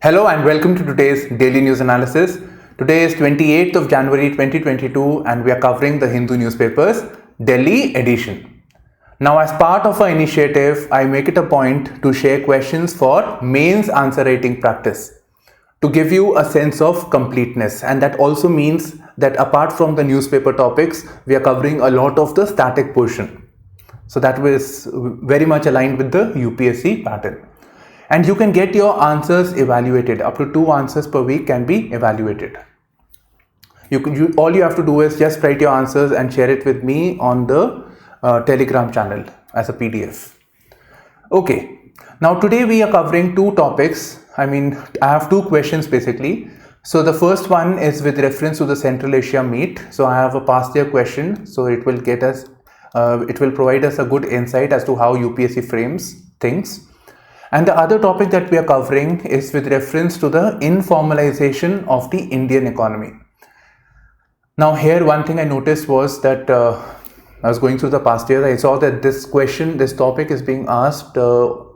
Hello and welcome to today's daily news analysis. Today is 28th of January 2022 and we are covering the Hindu newspaper's Delhi edition. Now, as part of our initiative, I make it a point to share questions for mains answer writing practice to give you a sense of completeness, and that also means that apart from the newspaper topics, we are covering a lot of the static portion. So that was very much aligned with the UPSC pattern. And you can get your answers evaluated. Up to 2 answers per week can be evaluated. All you have to do is just write your answers and share it with me on the Telegram channel as a PDF. Okay, now today we are covering 2 topics. I have 2 questions basically. So the first one is with reference to the Central Asia meet. So I have a past year question. So it will provide us a good insight as to how UPSC frames things. And the other topic that we are covering is with reference to the informalization of the Indian economy. Now here one thing I noticed was that I was going through the past years, I saw that this topic is being asked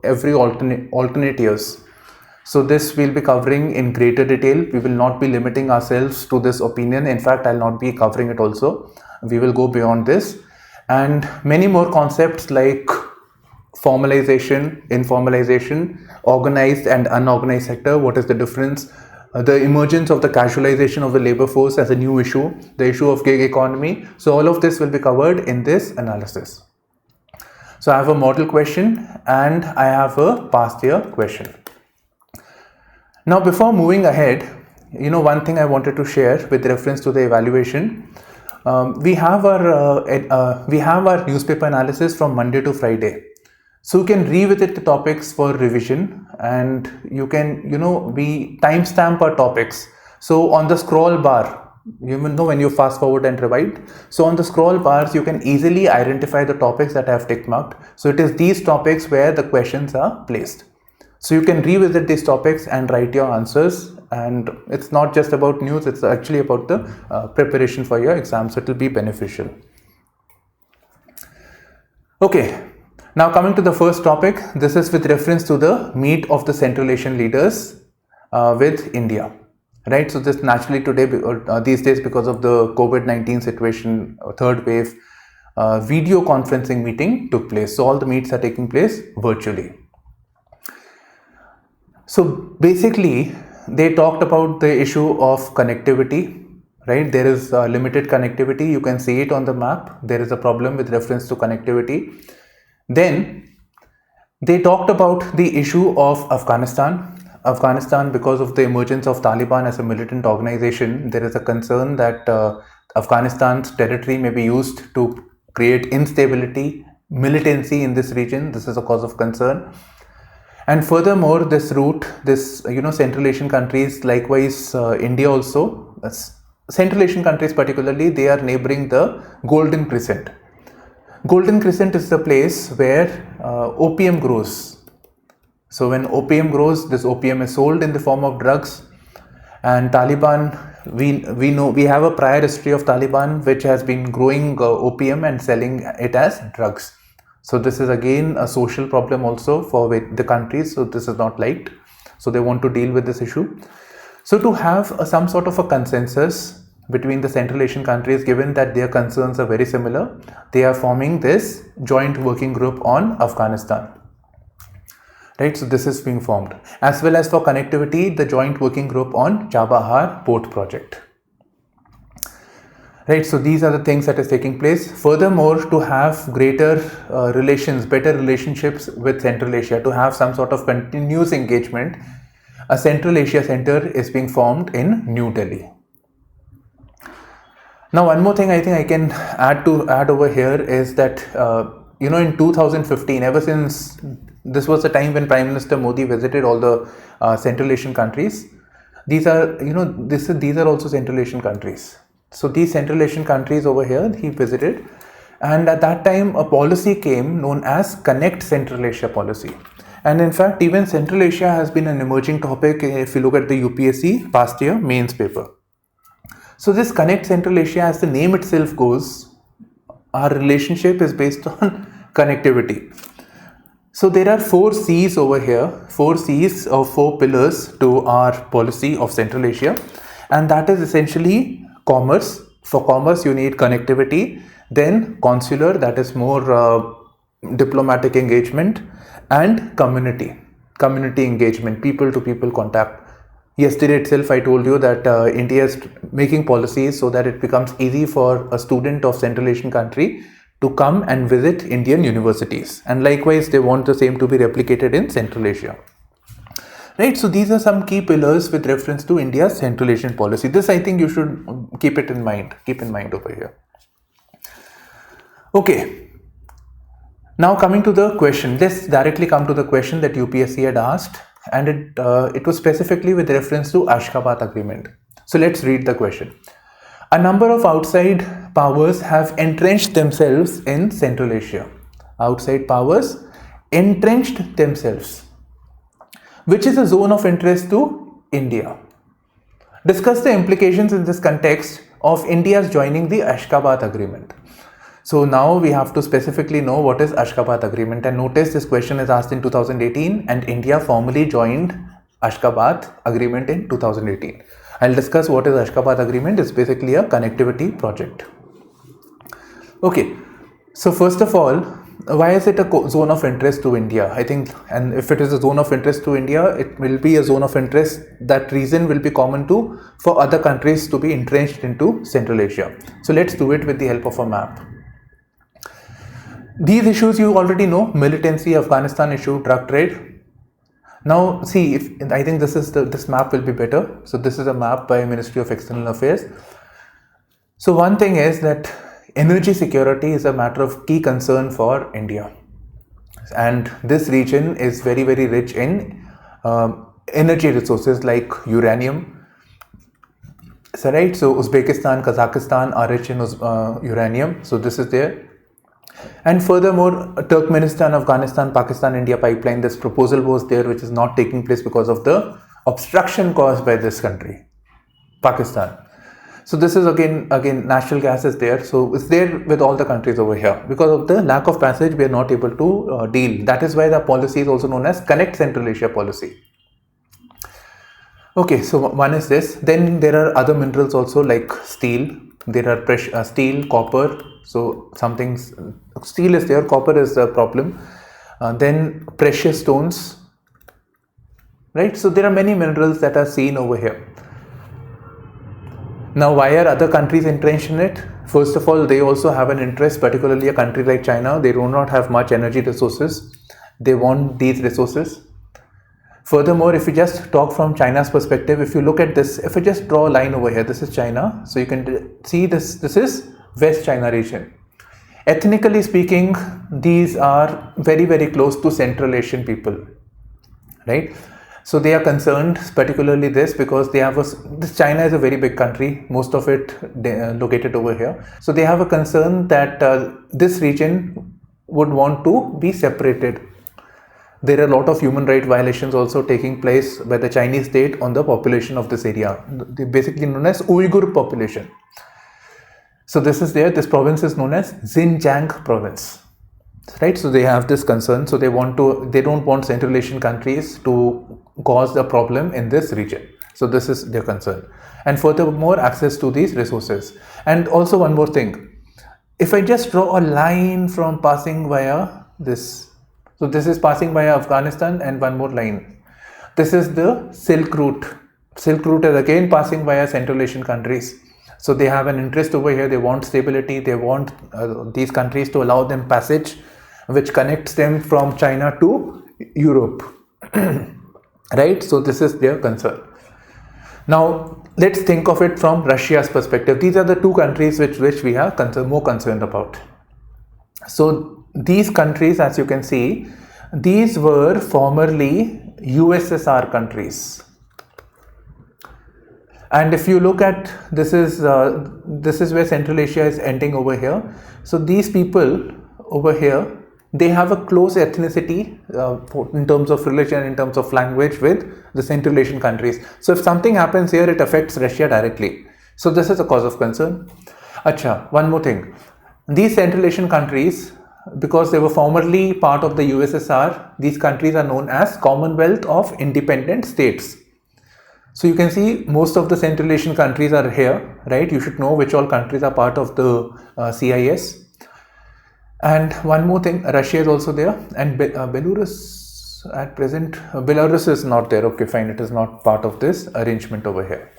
every alternate years. So this we'll be covering in greater detail. We will not be limiting ourselves to this opinion. In fact, I'll not be covering it also. We will go beyond this. And many more concepts like formalization, informalization, organized and unorganized sector, what is the difference, the emergence of the casualization of the labor force as a new issue, the issue of gig economy. So all of this will be covered in this analysis. So I have a model question and I have a past year question. Now before moving ahead, one thing I wanted to share with reference to the evaluation, we have our newspaper analysis from Monday to Friday. So you can revisit the topics for revision and you can, we timestamp our topics. So on the scroll bar, when you fast forward and rewind. So on the scroll bars, you can easily identify the topics that I have tick marked. So it is these topics where the questions are placed. So you can revisit these topics and write your answers. And it's not just about news, it's actually about the preparation for your exams. So it will be beneficial. Okay. Now coming to the first topic, this is with reference to the meet of the Central Asian leaders with India, right? So this naturally today, these days because of the COVID-19 situation, third wave, video conferencing meeting took place. So all the meets are taking place virtually. So basically they talked about the issue of connectivity, right? There is limited connectivity. You can see it on the map. There is a problem with reference to connectivity. Then they talked about the issue of Afghanistan. Afghanistan, because of the emergence of Taliban as a militant organization, there is a concern that Afghanistan's territory may be used to create instability, militancy in this region. This is a cause of concern. And furthermore, this route, Central Asian countries, likewise India also, Central Asian countries particularly, they are neighboring the Golden Crescent. Golden Crescent is the place where opium grows. So when opium grows, this opium is sold in the form of drugs. And Taliban, we have a prior history of Taliban which has been growing opium and selling it as drugs. So this is again a social problem also for the countries. So this is not liked. So they want to deal with this issue. So to have some sort of a consensus between the Central Asian countries, given that their concerns are very similar, they are forming this joint working group on Afghanistan. Right, so this is being formed. As well as for connectivity, the joint working group on Chabahar port project. Right, so these are the things that is taking place. Furthermore, to have greater better relationships with Central Asia, to have some sort of continuous engagement, a Central Asia Center is being formed in New Delhi. Now, one more thing I think I can add over here is that, in 2015, ever since this was the time when Prime Minister Modi visited all the Central Asian countries, these are also Central Asian countries. So these Central Asian countries over here, he visited. And at that time, a policy came known as Connect Central Asia policy. And in fact, even Central Asia has been an emerging topic if you look at the UPSC past year mains paper. So this Connect Central Asia, as the name itself goes, our relationship is based on connectivity. So there are 4 C's over here, 4 C's or 4 pillars to our policy of Central Asia, and that is essentially commerce. For commerce you need connectivity, then consular, that is more diplomatic engagement, and community engagement, people to people contact. Yesterday itself I told you that India is making policies so that it becomes easy for a student of Central Asian country to come and visit Indian universities, and likewise they want the same to be replicated in Central Asia. Right, so these are some key pillars with reference to India's Central Asian policy. This I think you should keep in mind over here. Okay, now coming to the question, let's directly come to the question that UPSC had asked, and it was specifically with reference to Ashgabat Agreement. So let's read the question. A number of outside powers have entrenched themselves in Central Asia. Outside powers entrenched themselves. Which is a zone of interest to India? Discuss the implications in this context of India's joining the Ashgabat Agreement. So now we have to specifically know what is Ashgabat Agreement, and notice this question is asked in 2018 and India formally joined Ashgabat Agreement in 2018. I'll discuss what is Ashgabat Agreement. It's basically a connectivity project. Okay, so first of all, why is it a zone of interest to India? I think, and if it is a zone of interest to India, it will be a zone of interest. That reason will be common to for other countries to be entrenched into Central Asia. So let's do it with the help of a map. These issues you already know: militancy, Afghanistan issue, drug trade. Now see, I think this map will be better. So this is a map by Ministry of External Affairs. So one thing is that energy security is a matter of key concern for India, and this region is very, very rich in energy resources like uranium. So right, so Uzbekistan, Kazakhstan are rich in uranium. So this is there. And furthermore, Turkmenistan, Afghanistan, Pakistan, India pipeline, this proposal was there, which is not taking place because of the obstruction caused by this country, Pakistan. So this is again natural gas is there. So it's there with all the countries over here. Because of the lack of passage, we are not able to deal. That is why the policy is also known as Connect Central Asia policy. Okay, so one is this. Then there are other minerals also like steel. There are steel, copper. So steel is there, copper is the problem. Then precious stones, right? So there are many minerals that are seen over here. Now, why are other countries entrenched in it? First of all, they also have an interest, particularly a country like China. They do not have much energy resources. They want these resources. Furthermore, if you just talk from China's perspective, if you look at this, if I just draw a line over here, this is China. So you can see this is West China region. Ethnically speaking, these are very, very close to Central Asian people, right? So they are concerned, particularly this, because they have this China is a very big country, most of it located over here. So they have a concern that this region would want to be separated. There are a lot of human rights violations also taking place by the Chinese state on the population of this area. They're basically known as Uyghur population. So this is there. This province is known as Xinjiang province, right? So they have this concern. So they don't want Central Asian countries to cause a problem in this region. So this is their concern. And furthermore, access to these resources. And also one more thing. If I just draw a line from passing via this, so this is passing via Afghanistan, and one more line. This is the Silk Route. Silk Route is again passing via Central Asian countries. So they have an interest over here. They want stability. They want these countries to allow them passage, which connects them from China to Europe. Right? So this is their concern. Now let's think of it from Russia's perspective. These are the two countries which we are more concerned about. So these countries, as you can see, these were formerly USSR countries. And if you look at this is where Central Asia is ending over here. So these people over here, they have a close ethnicity in terms of religion, in terms of language with the Central Asian countries. So if something happens here, it affects Russia directly. So this is a cause of concern. Acha, one more thing. These Central Asian countries, because they were formerly part of the USSR, these countries are known as Commonwealth of Independent States. So you can see most of the Central Asian countries are here, right? You should know which all countries are part of the CIS. And one more thing, Russia is also there, and Belarus at present, Belarus is not there. Okay, fine, it is not part of this arrangement over here,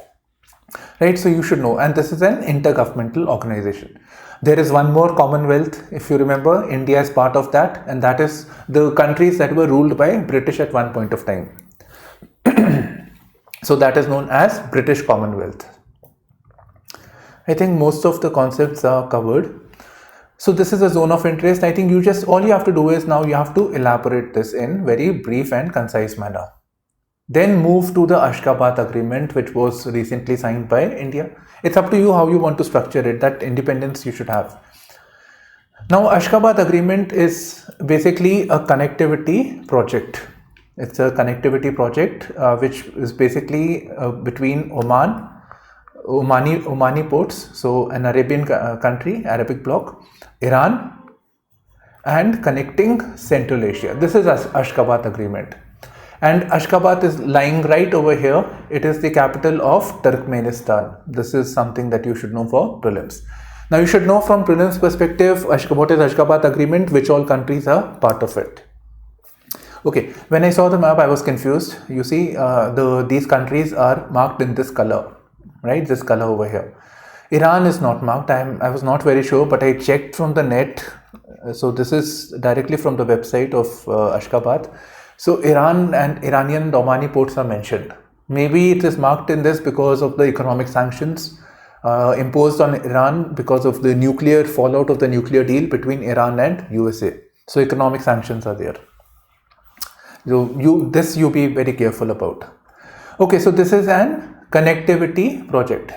right? So you should know, and this is an intergovernmental organization. There is one more Commonwealth, if you remember, India is part of that, and that is the countries that were ruled by British at one point of time. So that is known as British Commonwealth. I think most of the concepts are covered. So this is a zone of interest. I think all you have to do is now you have to elaborate this in very brief and concise manner. Then move to the Ashgabat Agreement, which was recently signed by India. It's up to you how you want to structure it. That independence you should have. Now, Ashgabat Agreement is basically a connectivity project. It's a connectivity project which is basically between Omani ports, so an Arabian country, Arabic bloc, Iran, and connecting Central Asia. This is Ashgabat Agreement. And Ashgabat is lying right over here. It is the capital of Turkmenistan. This is something that you should know for prelims. Now you should know from prelims perspective, what is Ashgabat Agreement, which all countries are part of it. Okay, when I saw the map, I was confused. You see, these countries are marked in this color, right? This color over here. Iran is not marked. I was not very sure, but I checked from the net. So this is directly from the website of Ashgabat. So Iran and Iranian and Omani ports are mentioned. Maybe it is marked in this because of the economic sanctions imposed on Iran because of the nuclear fallout of the nuclear deal between Iran and USA. So economic sanctions are there. So you be very careful about. Okay, so this is an connectivity project.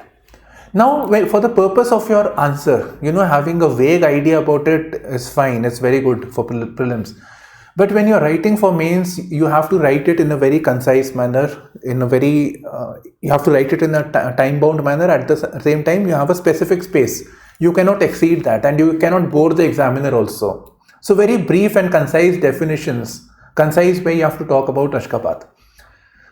Now, for the purpose of your answer, having a vague idea about it is fine. It's very good for prelims. But when you're writing for mains, you have to write it in a very concise manner, you have to write it in a time-bound manner. At the same time, you have a specific space. You cannot exceed that, and you cannot bore the examiner also. So very brief and concise definitions, concise way you have to talk about Ashgabat.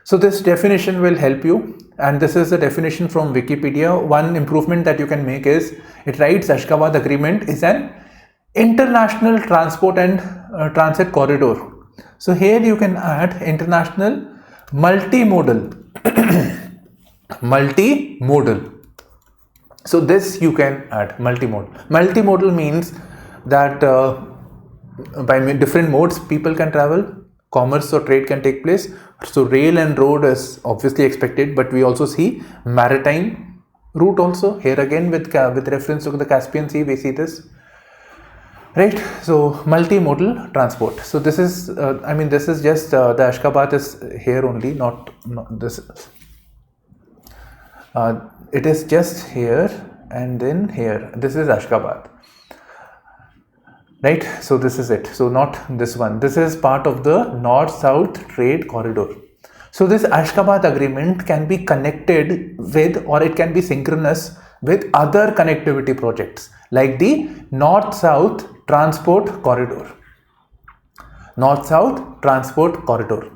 So this definition will help you, and this is the definition from Wikipedia. One improvement that you can make is, it writes Ashgabat Agreement is an international transport and transit corridor. So here you can add international multimodal. Multimodal. So this you can add multimodal. Multimodal means that by different modes people can travel, commerce or trade can take place. So rail and road is obviously expected, but we also see maritime route also. Here again with reference to the Caspian Sea, we see this. Right, so multimodal transport. So this is, this is just the Ashgabat is here only, not this. It is just here and then here. This is Ashgabat. Right, so this is it. So not this one. This is part of the North-South Trade Corridor. So this Ashgabat Agreement can be connected with, or it can be synchronous with other connectivity projects like the North-South Transport Corridor. North-South Transport Corridor.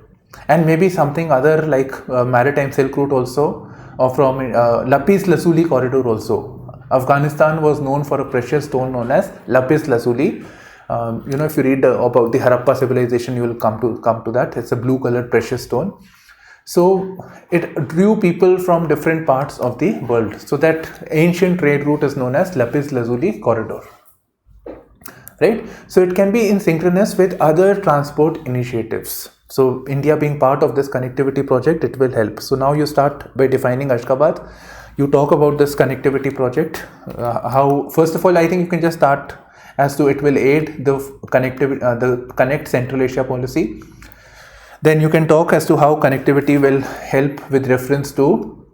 And maybe something other like Maritime Silk Route also, or from Lapis Lazuli Corridor also. Afghanistan was known for a precious stone known as Lapis Lazuli. If you read about the Harappa civilization, you will come to that. It's a blue colored precious stone. So it drew people from different parts of the world. So that ancient trade route is known as Lapis Lazuli Corridor. Right? So it can be in synchronous with other transport initiatives. So India being part of this connectivity project, it will help. So now you start by defining Ashgabat. You talk about this connectivity project. First of all, I think you can just start as to it will aid the connectivity, the Connect Central Asia policy. Then you can talk as to how connectivity will help with reference to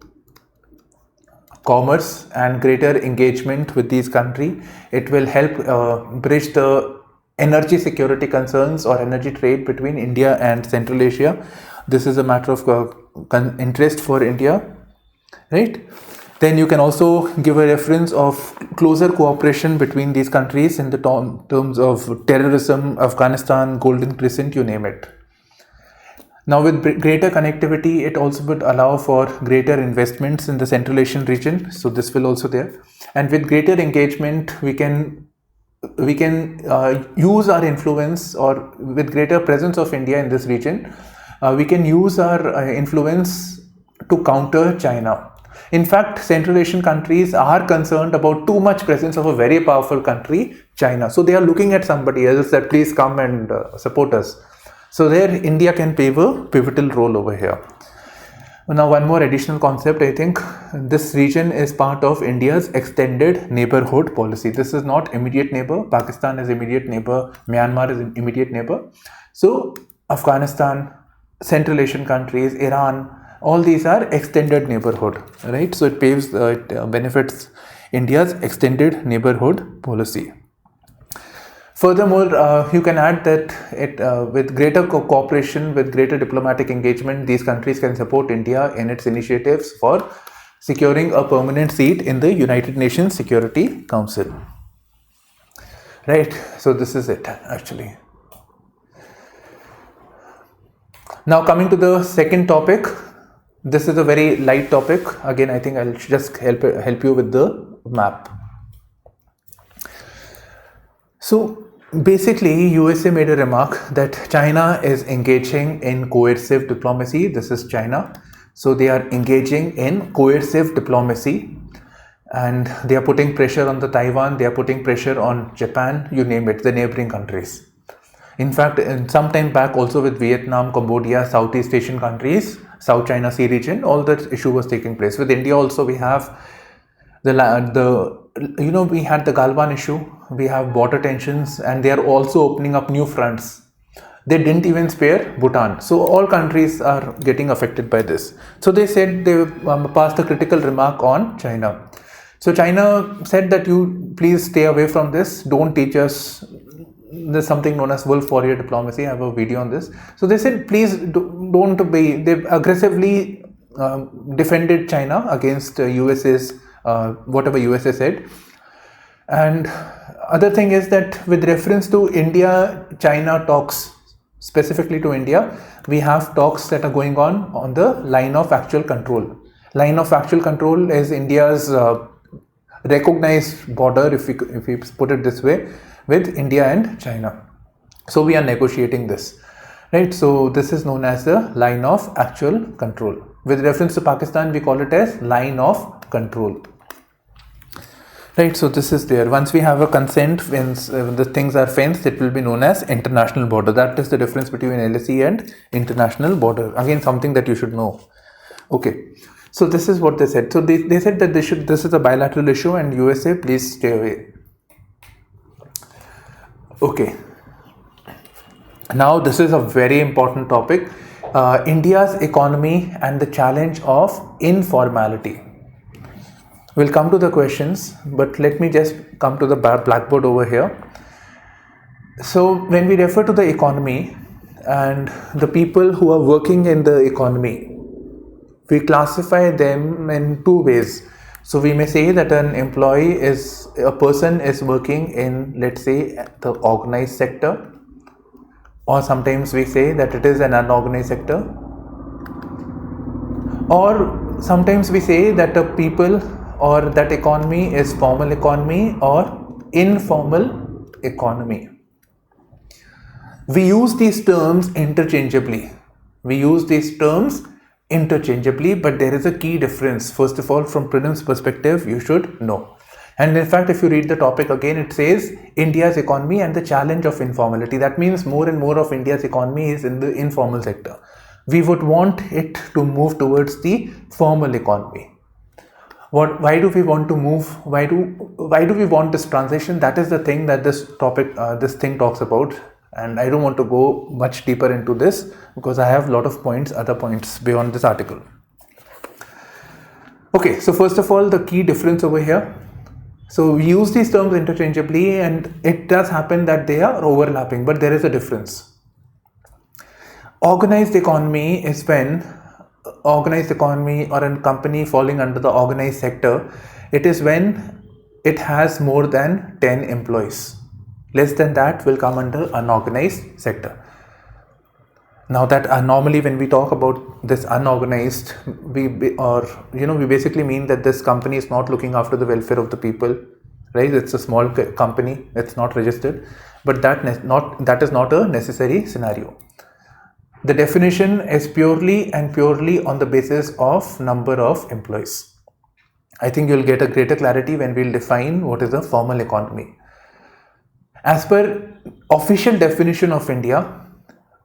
commerce and greater engagement with these countries. It will help bridge the energy security concerns or energy trade between India and Central Asia. This is a matter of interest for India, right? Then you can also give a reference of closer cooperation between these countries in the terms of terrorism, Afghanistan, Golden Crescent, you name it. Now with greater connectivity, it also would allow for greater investments in the Central Asian region. So this will also there. And with greater engagement, we can use our influence, or with greater presence of India in this region, we can use our influence to counter China. In fact, Central Asian countries are concerned about too much presence of a very powerful country, China. So they are looking at somebody else that please come and support us. So there India can play a pivotal role over here. Now one more additional concept, I think this region is part of India's extended neighborhood policy. This is not immediate neighbor. Pakistan is immediate neighbor, Myanmar is immediate neighbor. So Afghanistan, Central Asian countries, Iran, all these are extended neighborhood, right? So it benefits India's extended neighborhood policy. Furthermore, you can add that with greater cooperation, with greater diplomatic engagement, these countries can support India in its initiatives for securing a permanent seat in the United Nations Security Council. Right, so this is it actually. Now coming to the second topic, this is a very light topic. Again, I think I'll just help you with the map. So basically, USA made a remark that China is engaging in coercive diplomacy. This is China. So they are engaging in coercive diplomacy, and they are putting pressure on the Taiwan, they are putting pressure on Japan, you name it, the neighboring countries. In fact, some time back also with Vietnam, Cambodia, Southeast Asian countries, South China Sea region, all that issue was taking place. With India also we have we had the Galwan issue, we have border tensions, and they are also opening up new fronts. They didn't even spare Bhutan. So all countries are getting affected by this. So they said they passed a critical remark on China. So China said that you please stay away from this, don't teach us. There's something known as wolf warrior diplomacy. I have a video on this. So they said please don't be, they aggressively defended China against USA's whatever USA said. And other thing is that with reference to India-China talks, specifically to India, we have talks that are going on the line of actual control. Line of actual control is India's recognized border, if we put it this way, with India and China. So we are negotiating this, right? So this is known as the line of actual control. With reference to Pakistan, we call it as line of control. Right, so this is there. Once we have a consent, when the things are fenced, it will be known as international border. That is the difference between LSE and international border. Again, something that you should know. Okay, so this is what they said. So they said that this is a bilateral issue, and USA, please stay away. Okay, now this is a very important topic. India's economy and the challenge of informality. We'll come to the questions, but let me just come to the blackboard over here. So when we refer to the economy and the people who are working in the economy, we classify them in two ways. So we may say that an employee is a person is working in, let's say, the organized sector, or sometimes we say that it is an unorganized sector, or sometimes we say that the people or that economy is formal economy or informal economy. We use these terms interchangeably. But there is a key difference. First of all, from Prelims perspective, you should know. And in fact, if you read the topic again, it says India's economy and the challenge of informality. That means more and more of India's economy is in the informal sector. We would want it to move towards the formal economy. Why do we want to move? Why do we want this transition? That is the thing that this thing talks about. And I don't want to go much deeper into this because I have a lot of other points beyond this article. Okay, so first of all, the key difference over here. So we use these terms interchangeably, and it does happen that they are overlapping, but there is a difference. Organized economy is when organized economy or a company falling under the organized sector, it is when it has more than 10 employees. Less than that will come under unorganized sector. Now that normally when we talk about this unorganized, we basically mean that this company is not looking after the welfare of the people, right? It's a small company, it's not registered, but that is not a necessary scenario. The definition is purely on the basis of number of employees. I think you'll get a greater clarity when we'll define what is a formal economy. As per official definition of India,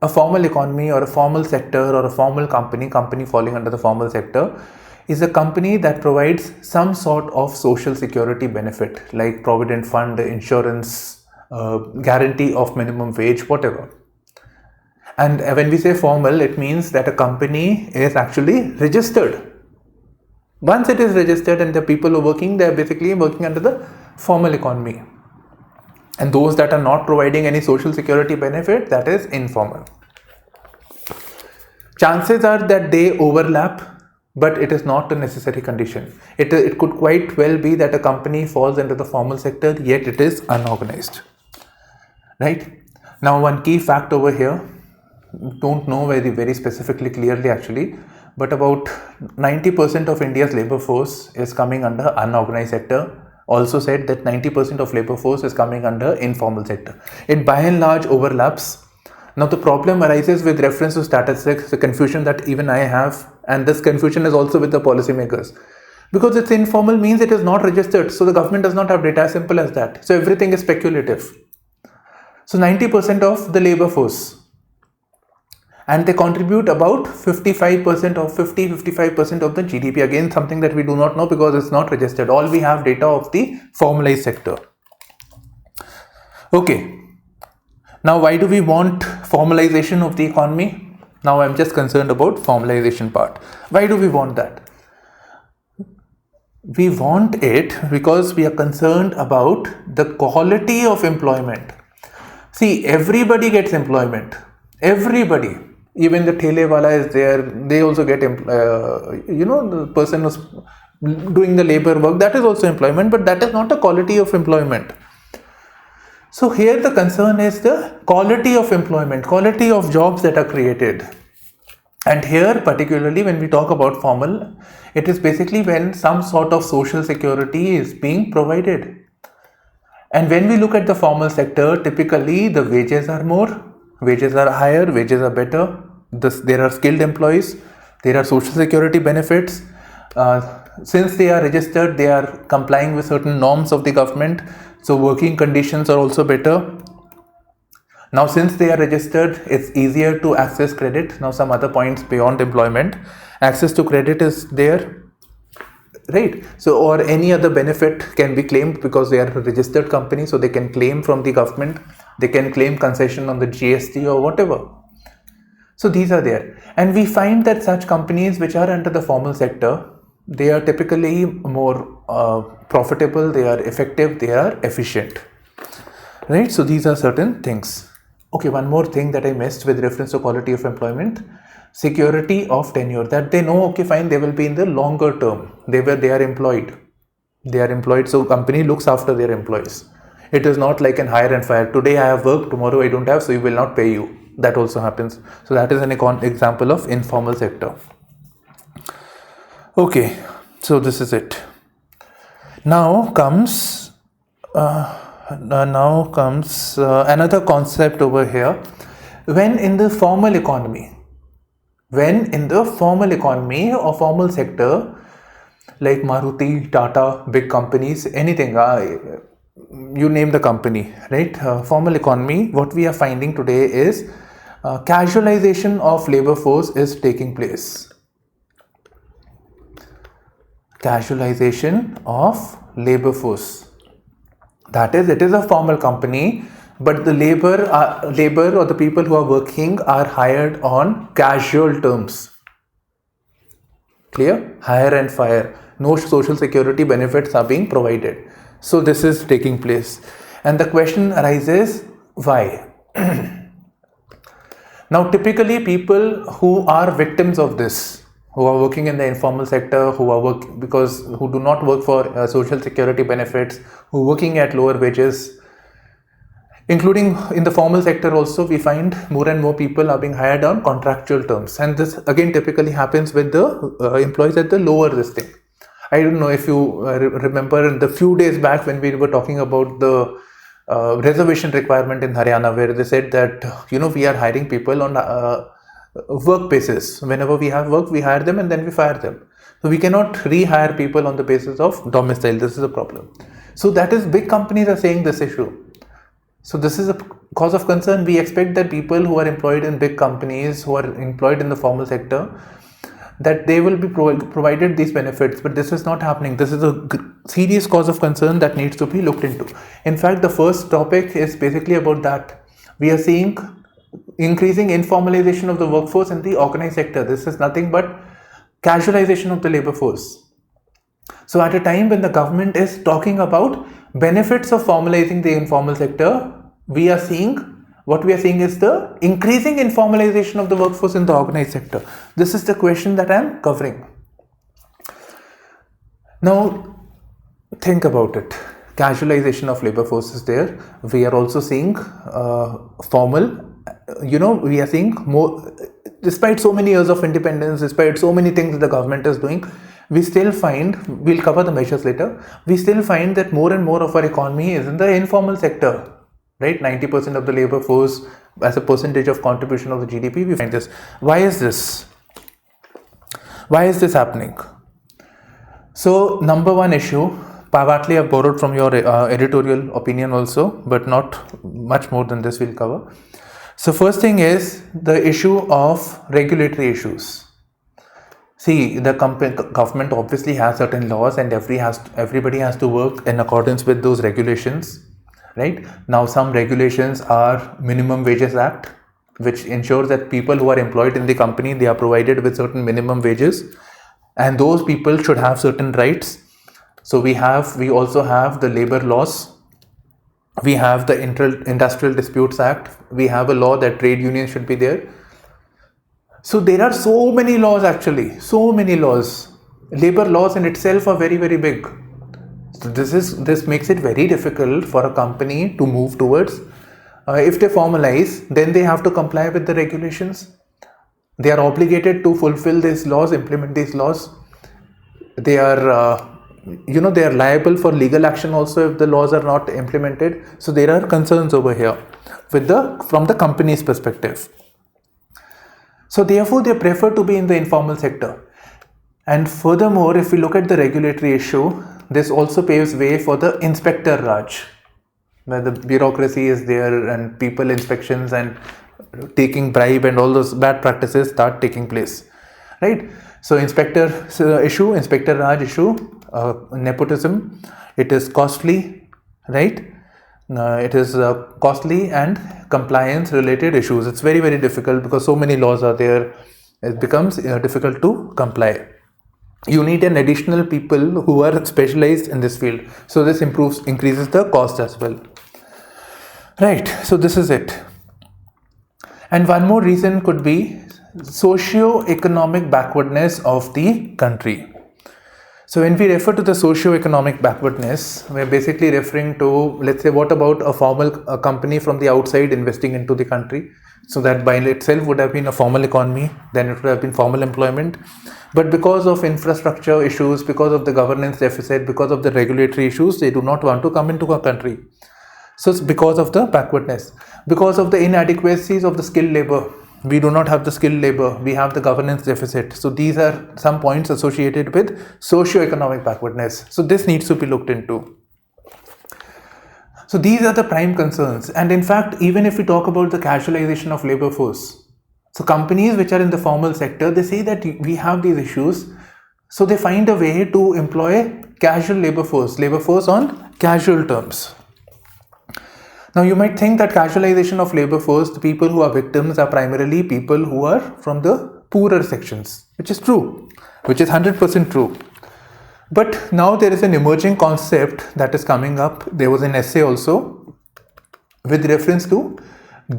a formal economy or a formal sector or a formal company falling under the formal sector is a company that provides some sort of social security benefit like provident fund, insurance, guarantee of minimum wage, whatever. And when we say formal, it means that a company is actually registered. Once it is registered and the people who are working, they are basically working under the formal economy. And those that are not providing any social security benefit, that is informal. Chances are that they overlap, but it is not a necessary condition. It could quite well be that a company falls under the formal sector, yet it is unorganized. Right? Now, one key fact over here, don't know very specifically clearly actually, but about 90% of India's labor force is coming under unorganized sector. Also said that 90% of labor force is coming under informal sector. It by and large overlaps. Now the problem arises with reference to statistics, the confusion that even I have, and this confusion is also with the policymakers. Because it's informal means it is not registered, so the government does not have data, as simple as that. So everything is speculative. So 90% of the labor force, and they contribute about 55% or 50-55% of the GDP. Again, something that we do not know because it's not registered. All we have data of the formalized sector. Okay. Now, why do we want formalization of the economy? Now, I'm just concerned about formalization part. Why do we want that? We want it because we are concerned about the quality of employment. See, everybody gets employment. Everybody. Even the thele wala is there, they also get, the person who's doing the labor work, that is also employment, but that is not a quality of employment. So here the concern is the quality of employment, quality of jobs that are created. And here particularly when we talk about formal, it is basically when some sort of social security is being provided. And when we look at the formal sector, typically the wages are more. Wages are higher, wages are better. There are skilled employees, there are social security benefits. Since they are registered, they are complying with certain norms of the government. So working conditions are also better. Now, since they are registered, it's easier to access credit. Now, some other points beyond employment. Access to credit is there. Right. So, or any other benefit can be claimed because they are a registered company. So, they can claim from the government. They can claim concession on the GST or whatever. So, these are there. And we find that such companies which are under the formal sector, they are typically more profitable, they are effective, they are efficient. Right. So, these are certain things. Okay, one more thing that I missed with reference to quality of employment. Security of tenure, that they know, okay, fine, they will be in the longer term. They are employed. They are employed. So company looks after their employees. It is not like an hire and fire. Today I have work, tomorrow I don't have, so we will not pay you. That also happens. So that is an example of informal sector. Okay, so this is it. Now comes another concept over here. When in the formal economy or formal sector, like Maruti, Tata, big companies, anything, you name the company, right? Formal economy, what we are finding today is casualization of labor force is taking place. Casualization of labor force. That is, it is a formal company, but the labor or the people who are working are hired on casual terms. Clear? Hire and fire. No social security benefits are being provided. So this is taking place. And the question arises, why? Now typically people who are victims of this, who are working in the informal sector, who do not work for social security benefits, who are working at lower wages. Including in the formal sector also, we find more and more people are being hired on contractual terms, and this again typically happens with the employees at the lower this thing. I don't know if you remember in the few days back when we were talking about the reservation requirement in Haryana, where they said that we are hiring people on work basis. Whenever we have work, we hire them and then we fire them. So we cannot rehire people on the basis of domicile. This is a problem. So that is, big companies are saying this issue. So this is a cause of concern. We expect that people who are employed in big companies, who are employed in the formal sector, that they will be provided these benefits, but this is not happening. This is a serious cause of concern that needs to be looked into. In fact, the first topic is basically about that. We are seeing increasing informalization of the workforce in the organized sector. This is nothing but casualization of the labor force. So at a time when the government is talking about benefits of formalizing the informal sector, what we are seeing is the increasing informalization of the workforce in the organized sector. This is the question that I am covering. Now, think about it. Casualization of labor force is there. We are also seeing formal, we are seeing more, despite so many years of independence, despite so many things the government is doing, we still find, we'll cover the measures later, we still find that more and more of our economy is in the informal sector, right? 90% of the labor force as a percentage of contribution of the GDP, we find this. Why is this? Why is this happening? So, number one issue, partly I've borrowed from your editorial opinion also, but not much more than this we'll cover. So, first thing is the issue of regulatory issues. See, the government obviously has certain laws, and everybody has to work in accordance with those regulations, right? Now, some regulations are Minimum Wages Act, which ensures that people who are employed in the company, they are provided with certain minimum wages, and those people should have certain rights. So we also have the labor laws. We have the Industrial Disputes Act. We have a law that trade unions should be there. So there are so many laws actually, so many laws. Labor laws in itself are very, very big. So this makes it very difficult for a company to move towards. If they formalize, then they have to comply with the regulations. They are obligated to fulfill these laws, implement these laws. They are, they are liable for legal action also if the laws are not implemented. So there are concerns over here from the company's perspective. So therefore, they prefer to be in the informal sector. And furthermore, if we look at the regulatory issue, this also paves way for the Inspector Raj, where the bureaucracy is there and people inspections and taking bribe and all those bad practices start taking place, right? So Inspector Raj issue, nepotism, it is costly, right? It is costly and compliance related issues. It's very, very difficult because so many laws are there. It becomes difficult to comply. You need an additional people who are specialized in this field. So this increases the cost as well. Right. So this is it. And one more reason could be socio-economic backwardness of the country. So when we refer to the socio-economic backwardness, we're basically referring to, let's say, what about a company from the outside investing into the country? So that by itself would have been a formal economy, then it would have been formal employment. But because of infrastructure issues, because of the governance deficit, because of the regulatory issues, they do not want to come into our country. So it's because of the backwardness, because of the inadequacies of the skilled labor. We do not have the skilled labor, we have the governance deficit. So these are some points associated with socio-economic backwardness. So this needs to be looked into. So these are the prime concerns. And in fact, even if we talk about the casualization of labor force, so companies which are in the formal sector, they say that we have these issues. So they find a way to employ casual labor force on casual terms. Now you might think that casualization of labor force, the people who are victims are primarily people who are from the poorer sections, which is true, which is 100% true. But now there is an emerging concept that is coming up. There was an essay also with reference to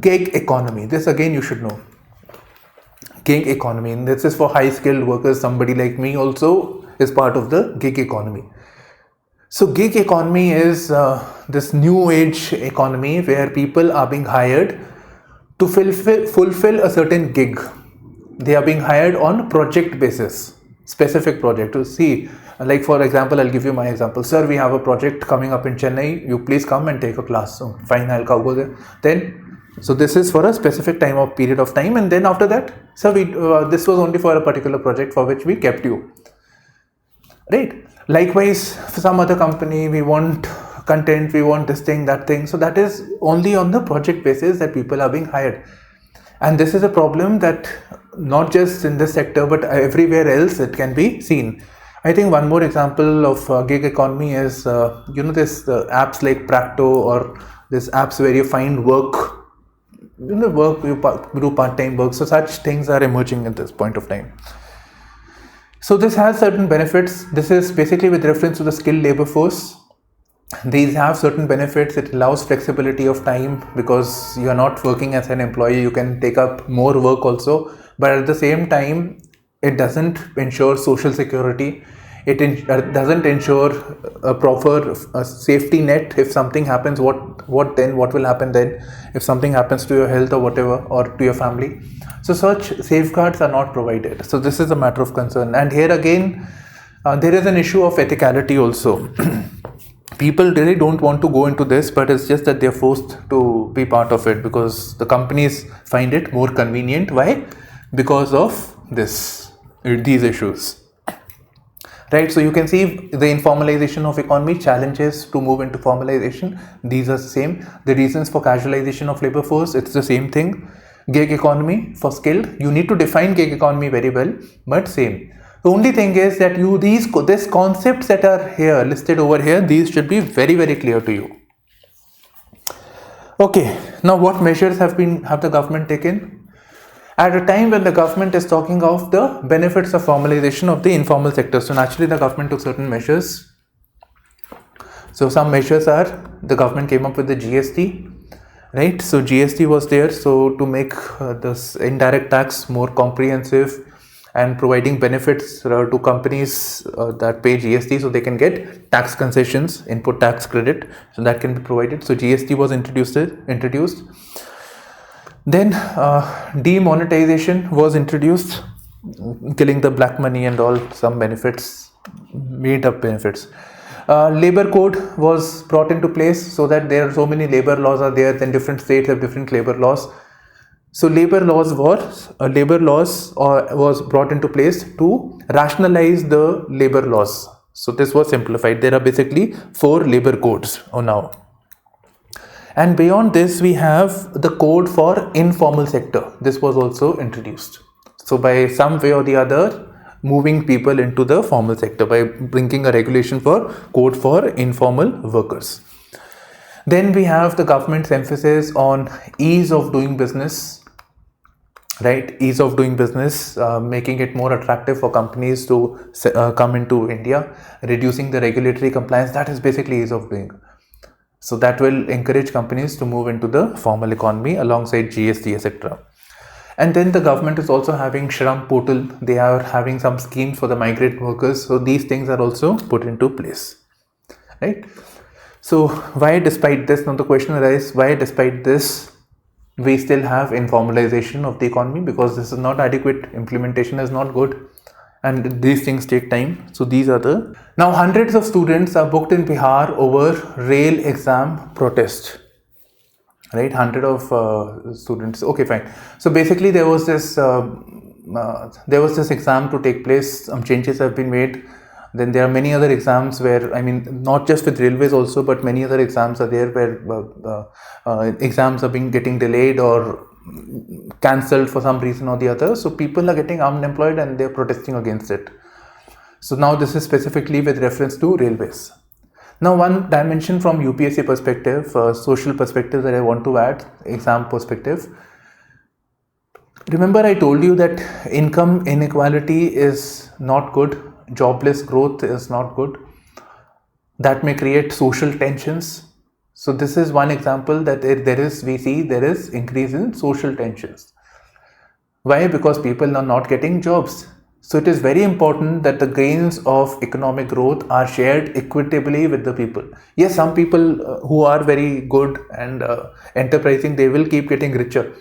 gig economy. This again you should know. gig economy, and this is for high skilled workers. Somebody like me also is part of the gig economy. So gig economy is this new age economy where people are being hired to fulfill a certain gig. They are being hired on project basis, specific project. To see, like for example, I'll give you my example. Sir, we have a project coming up in Chennai. You please come and take a class. So fine, I'll go there. Then, so this is for a specific period of time, and then after that, sir, this was only for a particular project for which we kept you. Right. Likewise, for some other company, we want content, we want this thing, that thing. So that is only on the project basis that people are being hired. And this is a problem that not just in this sector, but everywhere else it can be seen. I think one more example of gig economy is, this apps like Practo, or this apps where you find work, you do part-time work. So such things are emerging at this point of time. So this has certain benefits. This is basically with reference to the skilled labor force. These have certain benefits. It allows flexibility of time because you are not working as an employee. You can take up more work also. But at the same time, it doesn't ensure social security. It doesn't ensure a proper safety net. If something happens, what then? What will happen then? If something happens to your health or whatever, or to your family. So such safeguards are not provided. So this is a matter of concern. And here again, there is an issue of ethicality also. People really don't want to go into this, but it's just that they're forced to be part of it because the companies find it more convenient. Why? Because of these issues. Right, so you can see the informalization of economy, challenges to move into formalization. These are the same. The reasons for casualization of labor force, it's the same thing. Gig economy for skilled, you need to define gig economy very well, but same. The only thing is that these concepts that are here listed over here, these should be very, very clear to you. Okay, now what measures have the government taken? At a time when the government is talking of the benefits of formalization of the informal sector. So naturally the government took certain measures. So some measures are, the government came up with the GST, right? So GST was there, so to make this indirect tax more comprehensive and providing benefits to companies that pay GST, so they can get tax concessions, input tax credit, so that can be provided. So GST was introduced. Then demonetization was introduced, killing the black money and all, some benefits, made up benefits. Labor code was brought into place so that there are so many labor laws are there, then different states have different labor laws. So labor laws was brought into place to rationalize the labor laws. So this was simplified. There are basically 4 labor codes now. And beyond this, we have the code for informal sector. This was also introduced. So by some way or the other, moving people into the formal sector by bringing a regulation for code for informal workers. Then we have the government's emphasis on ease of doing business, right? Ease of doing business, making it more attractive for companies to come into India, reducing the regulatory compliance. That is basically ease of doing. So that will encourage companies to move into the formal economy alongside GST, etc. And then the government is also having Shram portal. They are having some schemes for the migrant workers. So these things are also put into place, right? So why despite this, now the question arises, why despite this we still have informalization of the economy? Because this is not adequate, implementation is not good, and these things take time. So these are now hundreds of students are booked in Bihar over rail exam protest, right? 100 of students. Okay, fine. So basically there was this exam to take place. Some changes have been made. Then there are many other exams where, I mean, not just with railways also, but many other exams are there where exams are getting delayed or cancelled for some reason or the other. So people are getting unemployed and they're protesting against it. So now this is specifically with reference to railways. Now one dimension from UPSC perspective, social perspective that I want to add, exam perspective. Remember I told you that income inequality is not good. Jobless growth is not good. That may create social tensions. So this is one example that we see there is increase in social tensions. Why? Because people are not getting jobs. So it is very important that the gains of economic growth are shared equitably with the people. Yes, some people who are very good and enterprising, they will keep getting richer.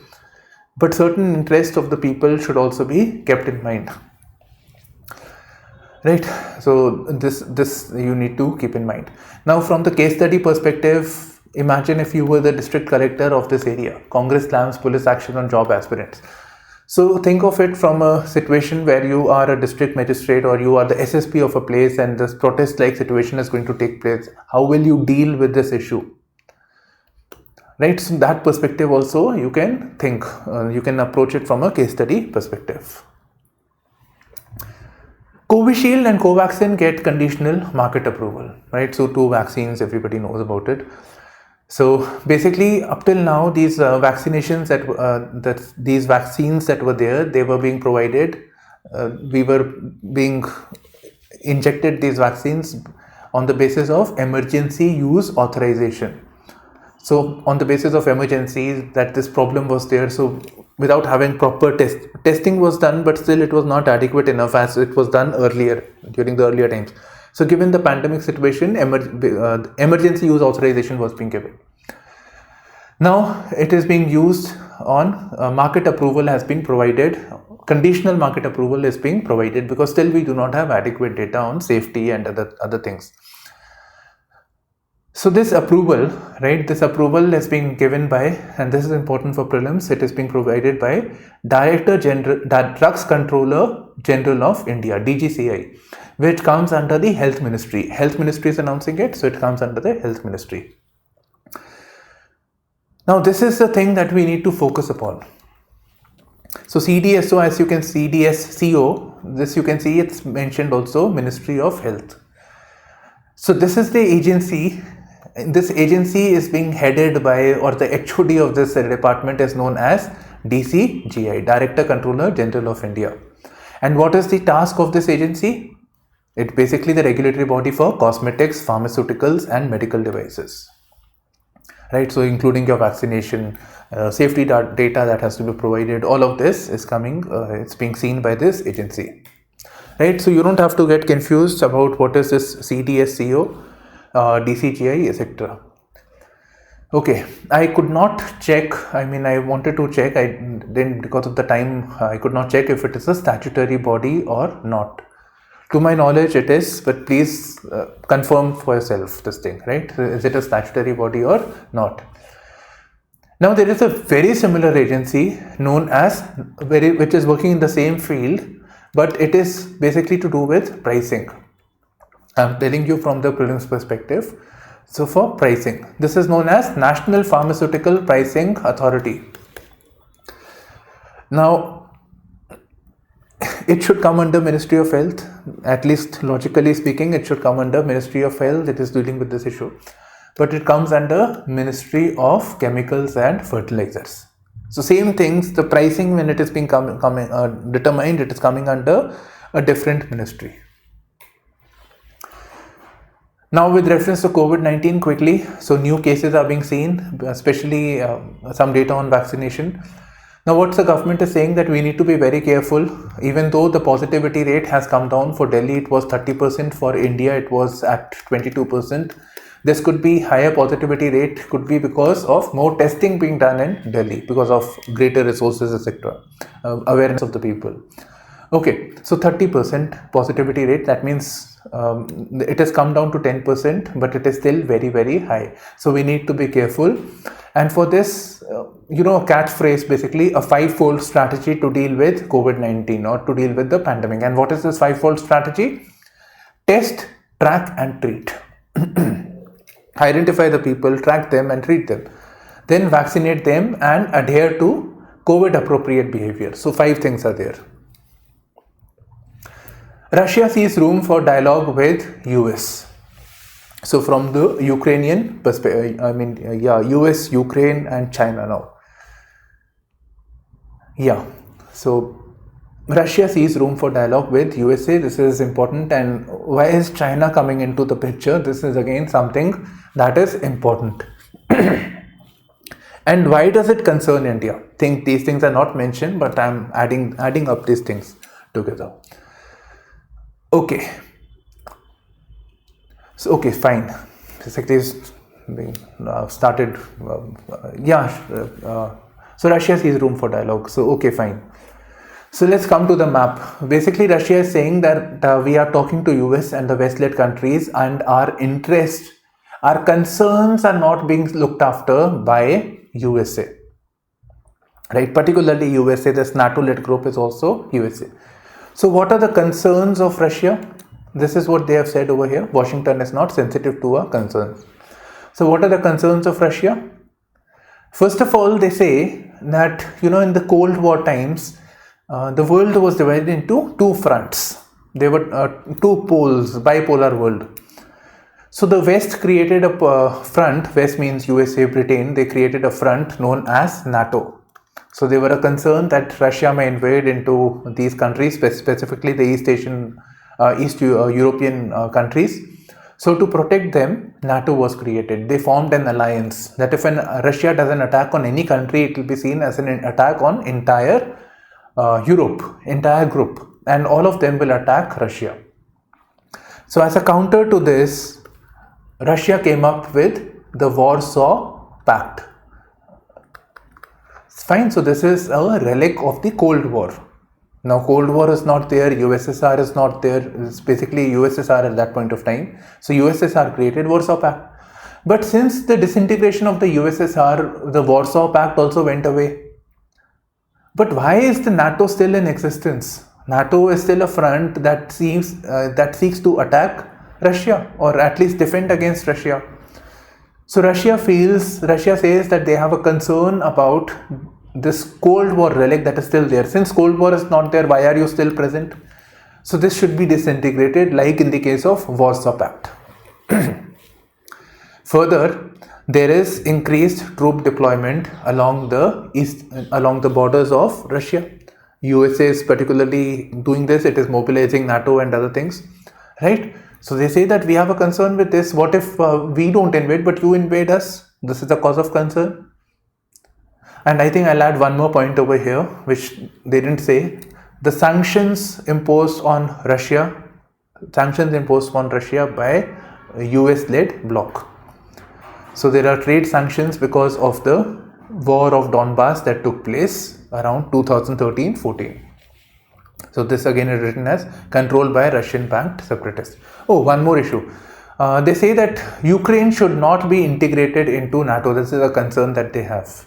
But certain interests of the people should also be kept in mind. Right? So this you need to keep in mind. Now from the case study perspective, imagine if you were the district collector of this area. Congress slams police action on job aspirants. So think of it from a situation where you are a district magistrate or you are the SSP of a place and this protest like situation is going to take place. How will you deal with this issue? Right, so that perspective also you can think, you can approach it from a case study perspective. Covishield and Covaxin get conditional market approval, right? So two vaccines, everybody knows about it. So basically, up till now, these vaccinations these vaccines that were there, they were being provided. We were being injected these vaccines on the basis of emergency use authorization. So on the basis of emergency, that this problem was there. So without having proper testing was done, but still it was not adequate enough as it was done earlier during the earlier times. So given the pandemic situation, emergency use authorization was being given. Now it is being used on market approval has been provided. Conditional market approval is being provided because still we do not have adequate data on safety and other things. So this approval, right, this approval is being given by, and this is important for prelims, it is being provided by Drugs Controller General of India, DGCI, which comes under the Health Ministry. Health Ministry is announcing it, so it comes under the Health Ministry. Now this is the thing that we need to focus upon. So CDSO, as you can see, CDSCO, this you can see it's mentioned also Ministry of Health. So this is the agency. This agency is being headed by, or the HOD of this department is known as DCGI, Director Controller General of India. And what is the task of this agency? It's basically the regulatory body for cosmetics, pharmaceuticals and medical devices. Right, so including your vaccination, safety data that has to be provided, all of this is coming, it's being seen by this agency. Right, so you don't have to get confused about what is this CDSCO, DCGI, etc. Okay, I could not check, I wanted to check, I didn't, because of the time, I could not check if it is a statutory body or not. To my knowledge it is, but please confirm for yourself this thing, right? Is it a statutory body or not? Now there is a very similar agency known as, which is working in the same field, but it is basically to do with pricing. I'm telling you from the prelims perspective. So for pricing, this is known as National Pharmaceutical Pricing Authority. Now, it should come under Ministry of Health, at least logically speaking, it should come under Ministry of Health. It is dealing with this issue, but it comes under Ministry of Chemicals and Fertilizers. So same things, the pricing when it is being determined, it is coming under a different ministry. Now with reference to COVID-19 quickly, so new cases are being seen, especially some data on vaccination. Now what the government is saying that we need to be very careful, even though the positivity rate has come down. For Delhi it was 30%, for India it was at 22%. This could be higher positivity rate, could be because of more testing being done in Delhi, because of greater resources, etc., awareness of the people. Okay, so 30% positivity rate, that means it has come down to 10%, but it is still very, very high. So we need to be careful. And for this, a catchphrase, basically a five-fold strategy to deal with COVID-19 or to deal with the pandemic. And what is this five-fold strategy? Test, track and treat. Identify the people, track them and treat them. Then vaccinate them and adhere to COVID appropriate behavior. So 5 things are there. Russia sees room for dialogue with US. So from the Ukrainian perspective, US, Ukraine and China now. So Russia sees room for dialogue with USA. This is important. And why is China coming into the picture? This is again something that is important. And why does it concern India? Think these things are not mentioned, but I'm adding up these things together. Okay. So okay, fine. Secretary started. So Russia sees room for dialogue. So okay, fine. So let's come to the map. Basically, Russia is saying that we are talking to US and the West-led countries, and our interest, our concerns are not being looked after by USA. Right? Particularly USA. This NATO-led group is also USA. So what are the concerns of Russia? This is what they have said over here. Washington is not sensitive to our concerns. So what are the concerns of Russia? First of all, they say that, in the Cold War times, the world was divided into two fronts. There were two poles, bipolar world. So the West created a front. West means USA, Britain. They created a front known as NATO. So they were a concern that Russia may invade into these countries, specifically the East European countries. So to protect them, NATO was created. They formed an alliance that if Russia does an attack on any country, it will be seen as an attack on entire Europe, entire group, and all of them will attack Russia. So as a counter to this, Russia came up with the Warsaw Pact. Fine, so this is a relic of the Cold War. Now Cold War is not there, USSR is not there, it's basically USSR at that point of time. So USSR created Warsaw Pact. But since the disintegration of the USSR, the Warsaw Pact also went away. But why is the NATO still in existence? NATO is still a front that seeks to attack Russia, or at least defend against Russia. So Russia says that they have a concern about this Cold War relic that is still there. Since Cold War is not there, why are you still present? So this should be disintegrated, like in the case of Warsaw Pact. Further, there is increased troop deployment along the borders of Russia. USA is particularly doing this. It is mobilizing NATO and other things, right? So they say that we have a concern with this. What if we don't invade, but you invade us? This is a cause of concern. And I think I'll add one more point over here, which they didn't say. The sanctions imposed on Russia by US-led bloc. So there are trade sanctions because of the war of Donbass that took place around 2013-14. So this again is written as controlled by Russian-backed separatists. Oh, one more issue. They say that Ukraine should not be integrated into NATO. This is a concern that they have.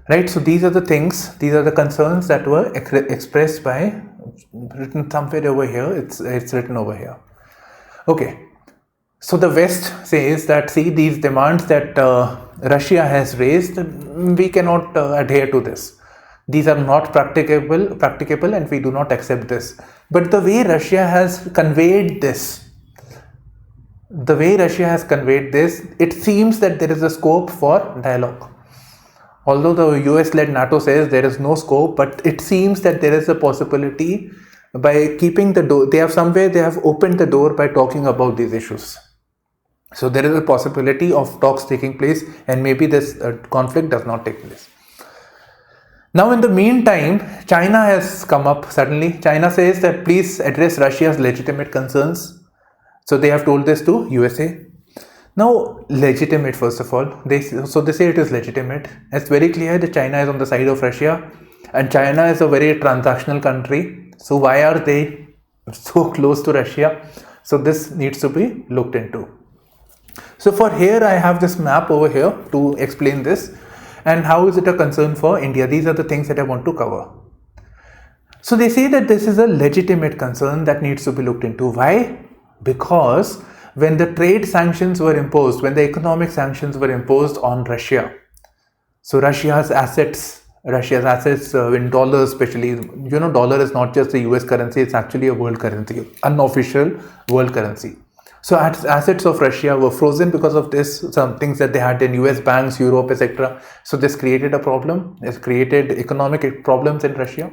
Right, so these are the things, these are the concerns that were expressed by, written somewhere over here, it's written over here. Okay, so the West says that, see, these demands that Russia has raised, we cannot adhere to this. These are not practicable and we do not accept this. But the way Russia has conveyed this, it seems that there is a scope for dialogue. Although the US-led NATO says there is no scope, but it seems that there is a possibility by keeping the door, they have opened the door by talking about these issues. So there is a possibility of talks taking place, and maybe this conflict does not take place. Now in the meantime, China has come up suddenly. China says that please address Russia's legitimate concerns. So they have told this to USA. Now, legitimate, first of all, they say it is legitimate. It's very clear that China is on the side of Russia, and China is a very transactional country. So why are they so close to Russia? So this needs to be looked into. So for here, I have this map over here to explain this, and how is it a concern for India? These are the things that I want to cover. So they say that this is a legitimate concern that needs to be looked into. Why? Because when the trade sanctions were imposed, when the economic sanctions were imposed on Russia, so Russia's assets in dollars especially, dollar is not just a US currency, it's actually a world currency, unofficial world currency. So assets of Russia were frozen because of this, some things that they had in US banks, Europe, etc. So this created a problem, it created economic problems in Russia.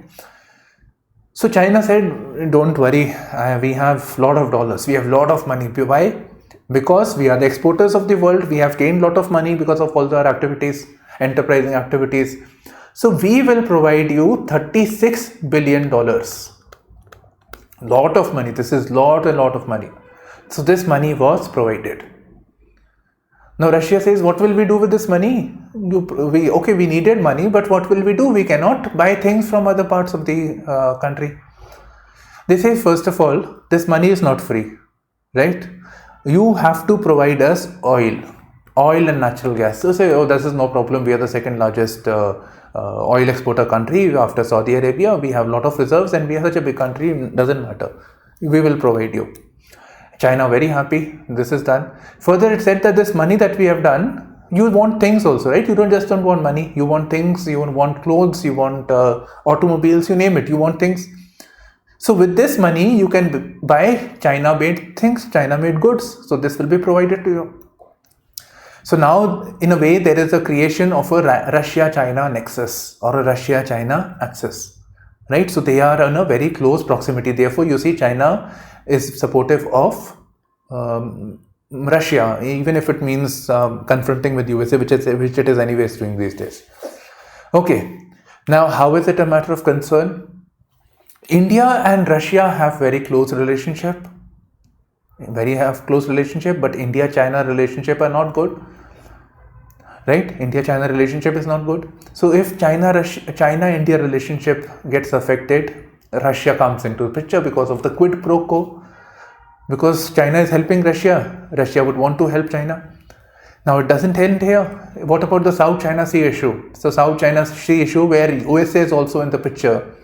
So China said, don't worry, we have a lot of dollars, we have a lot of money. Why? Because we are the exporters of the world, we have gained a lot of money because of all our activities. enterprising activities. So we will provide you $36 billion. Lot of money. This is a lot of money. So this money was provided. Now Russia says, what will we do with this money? We needed money, but what will we do? We cannot buy things from other parts of the country. They say, first of all, this money is not free, right? You have to provide us oil and natural gas. So say, oh, this is no problem. We are the second largest oil exporter country after Saudi Arabia. We have a lot of reserves and we are such a big country. It doesn't matter. We will provide you. China very happy. This is done. Further, it said that this money that we have done, you want things also, right? You don't want money. You want things. You want clothes. You want automobiles. You name it. You want things. So with this money, you can buy China-made things, China-made goods. So this will be provided to you. So now, in a way, there is a creation of a Russia-China nexus or a Russia-China axis, right? So they are in a very close proximity. Therefore, you see China is supportive of Russia, even if it means confronting with USA, which it is anyways doing these days. Okay, now how is it a matter of concern? India and Russia have very close relationship, but India-China relationship are not good, right? India-China relationship is not good. So if China-India relationship gets affected, Russia comes into the picture because of the quid pro quo. Because China is helping Russia, Russia would want to help China. Now it doesn't end here. What about the South China Sea issue? So South China Sea issue where USA is also in the picture.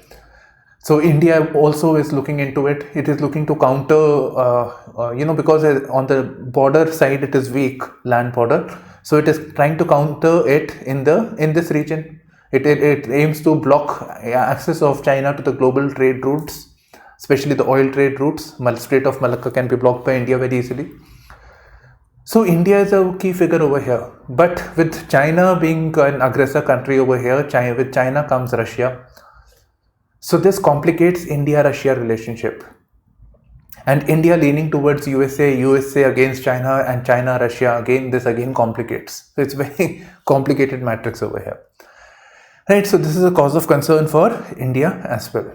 So India also is looking into it. It is looking to counter, because on the border side it is weak, land border. So it is trying to counter it in this region. It aims to block access of China to the global trade routes, especially the oil trade routes. Strait of Malacca can be blocked by India very easily. So India is a key figure over here. But with China being an aggressor country over here, with China comes Russia. So this complicates India-Russia relationship. And India leaning towards USA against China, and China-Russia again complicates. So it's very complicated matrix over here. Right, so this is a cause of concern for India as well.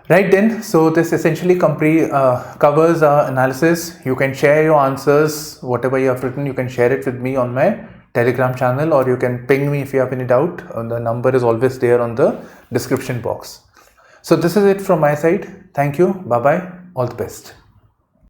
Right then, so this essentially covers our analysis. You can share your answers, whatever you have written, you can share it with me on my Telegram channel, or you can ping me if you have any doubt. The number is always there on the description box. So this is it from my side. Thank you. Bye-bye. All the best.